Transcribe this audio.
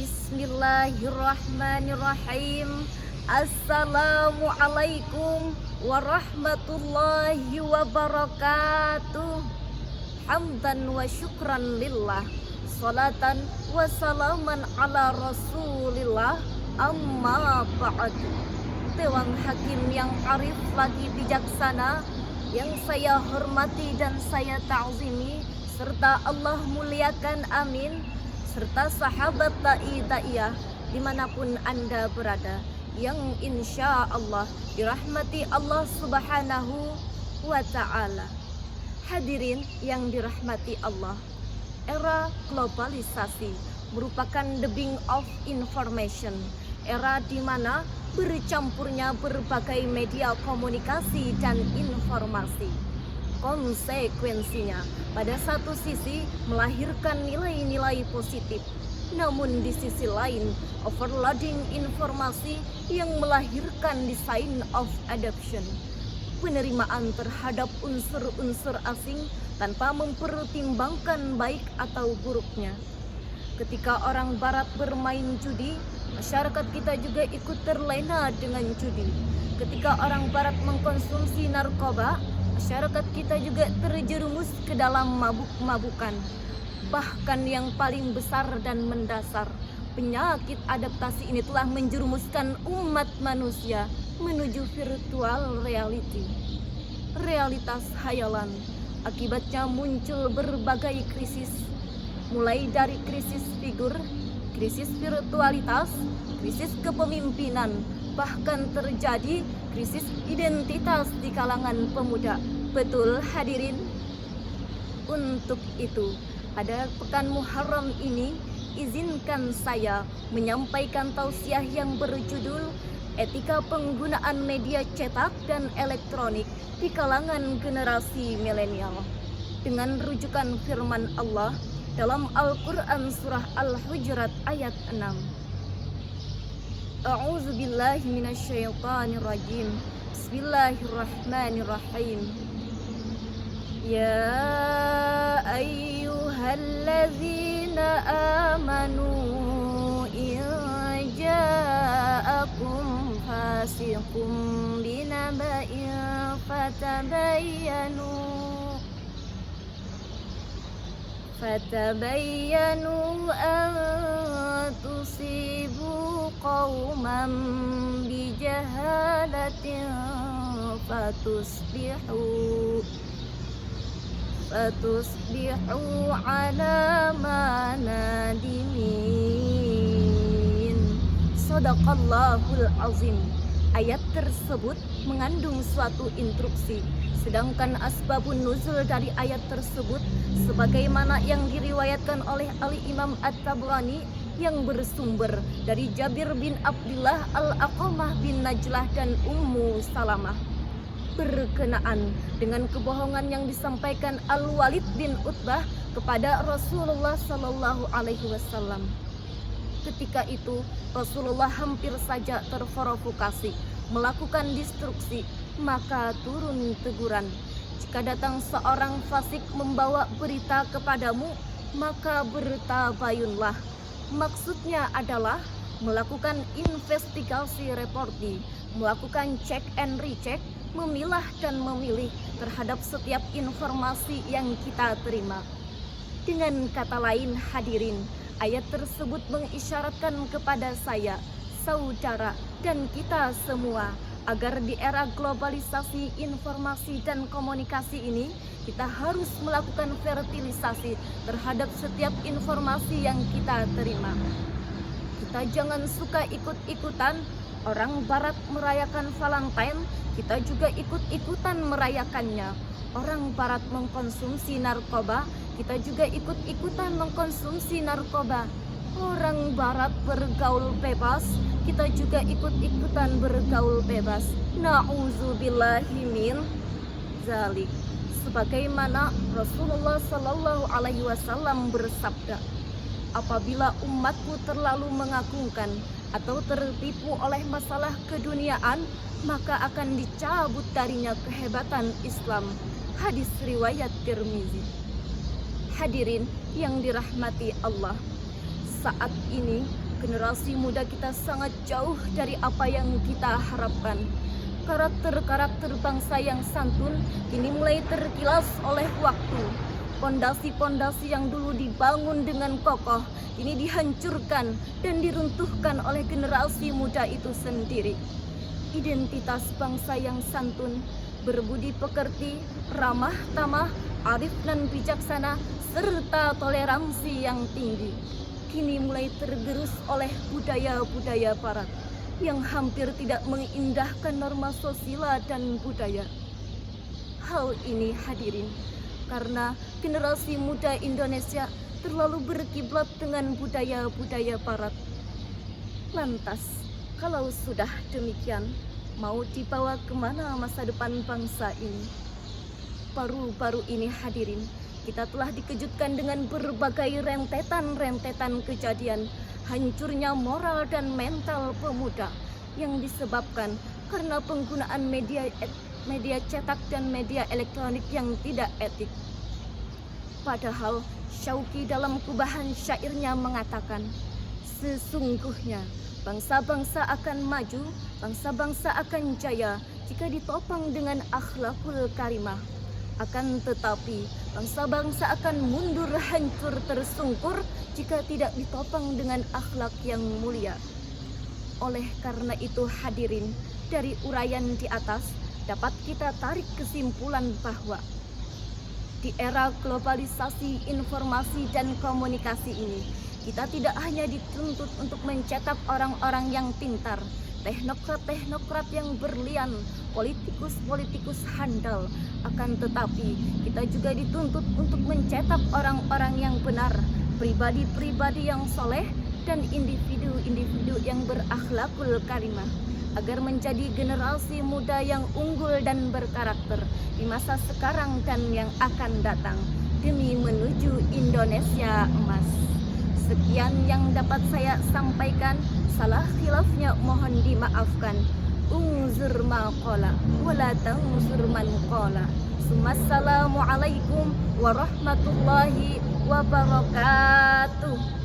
Bismillahirrahmanirrahim. Assalamualaikum warahmatullahi wabarakatuh. Hamdan wa syukran lillah, salatan wa salaman ala rasulillah, amma ba'du. Dewan Hakim yang arif lagi bijaksana, yang saya hormati dan saya ta'zimi, serta Allah muliakan, amin, serta sahabat ta'iyah dimanapun Anda berada, yang insya Allah dirahmati Allah subhanahu wa ta'ala. Hadirin yang dirahmati Allah, era globalisasi merupakan the being of information, era di mana bercampurnya berbagai media komunikasi dan informasi. Konsekuensinya, pada satu sisi melahirkan nilai-nilai positif, namun di sisi lain overloading informasi yang melahirkan design of adoption, penerimaan terhadap unsur-unsur asing tanpa mempertimbangkan baik atau buruknya. Ketika orang barat bermain judi, masyarakat kita juga ikut terlena dengan judi. Ketika orang barat mengkonsumsi narkoba, masyarakat kita juga terjerumus ke dalam mabuk-mabukan. Bahkan yang paling besar dan mendasar, penyakit adaptasi ini telah menjerumuskan umat manusia menuju virtual reality, realitas hayalan. Akibatnya muncul berbagai krisis, mulai dari krisis figur, krisis virtualitas, krisis kepemimpinan, bahkan terjadi krisis identitas di kalangan pemuda. Betul hadirin? Untuk itu, pada pekan Muharram ini, izinkan saya menyampaikan tausiah yang berjudul Etika Penggunaan Media Cetak dan Elektronik di kalangan generasi milenial, dengan rujukan firman Allah dalam Al-Quran surah Al-Hujurat ayat 6. A'udzu billahi minasyaitonir rajim. Bismillahirrahmanirrahim. Ya ayyuhalladzina amanu in ja'akum fasiqun binaba'in fatabayyanu an tusibu qauman bijahalatin fatusbihu ala ma nadimin. Shadaqallahul azim. Ayat tersebut mengandung suatu instruksi, sedangkan asbabun nuzul dari ayat tersebut sebagaimana yang diriwayatkan oleh Al-Imam At-Tabrani yang bersumber dari Jabir bin Abdullah Al-Aqamah bin Najlah dan Ummu Salamah, berkenaan dengan kebohongan yang disampaikan Al-Walid bin Utbah kepada Rasulullah Sallallahu Alaihi Wasallam. Ketika itu Rasulullah hampir saja terprovokasi melakukan destruksi, maka turun teguran. Jika datang seorang fasik membawa berita kepadamu, maka bertabayunlah. Maksudnya adalah melakukan investigasi reporting, melakukan check and recheck, memilah dan memilih terhadap setiap informasi yang kita terima. Dengan kata lain hadirin, ayat tersebut mengisyaratkan kepada saya, saudara, dan kita semua agar di era globalisasi informasi dan komunikasi ini kita harus melakukan fertilisasi terhadap setiap informasi yang kita terima. Kita jangan suka ikut-ikutan. Orang barat merayakan Valentine, kita juga ikut-ikutan merayakannya. Orang barat mengkonsumsi narkoba, kita juga ikut-ikutan mengkonsumsi narkoba. Orang barat bergaul bebas, kita juga ikut-ikutan bergaul bebas. Na'udzubillahi min zalik. Sebagaimana Rasulullah Sallallahu Alaihi Wasallam bersabda, apabila umatku terlalu mengagungkan atau tertipu oleh masalah keduniaan, maka akan dicabut darinya kehebatan Islam. Hadis riwayat Tirmizi. Hadirin yang dirahmati Allah, saat ini Generasi muda kita sangat jauh dari apa yang kita harapkan. Karakter-karakter bangsa yang santun kini mulai terkilas oleh waktu. Pondasi-pondasi yang dulu dibangun dengan kokoh kini dihancurkan dan diruntuhkan oleh generasi muda itu sendiri. Identitas bangsa yang santun, berbudi pekerti, ramah tamah, arif dan bijaksana, serta toleransi yang tinggi kini mulai tergerus oleh budaya-budaya barat yang hampir tidak mengindahkan norma sosial dan budaya. Hal ini hadirin karena generasi muda Indonesia terlalu berkiblat dengan budaya-budaya barat. Lantas, kalau sudah demikian, mau dibawa kemana masa depan bangsa ini? Baru-baru ini hadirin, kita telah dikejutkan dengan berbagai rentetan-rentetan kejadian hancurnya moral dan mental pemuda yang disebabkan karena penggunaan media cetak dan media elektronik yang tidak etik. Padahal Syauqi dalam kubahan syairnya mengatakan, sesungguhnya bangsa-bangsa akan maju, bangsa-bangsa akan jaya jika ditopang dengan akhlakul karimah. Akan tetapi bangsa-bangsa akan mundur hancur tersungkur jika tidak ditopang dengan akhlak yang mulia. Oleh karena itu hadirin, dari uraian di atas dapat kita tarik kesimpulan bahwa di era globalisasi informasi dan komunikasi ini, kita tidak hanya dituntut untuk mencetak orang-orang yang pintar, teknokrat-teknokrat yang berlian, politikus-politikus handal. Akan tetapi kita juga dituntut untuk mencetak orang-orang yang benar, pribadi-pribadi yang soleh, dan individu-individu yang berakhlakul karimah, agar menjadi generasi muda yang unggul dan berkarakter di masa sekarang dan yang akan datang demi menuju Indonesia emas. Sekian yang dapat saya sampaikan, salah khilafnya mohon dimaafkan. Unzur ma qala wala tanzur man qala. Assalamualaikum warahmatullahi wabarakatuh.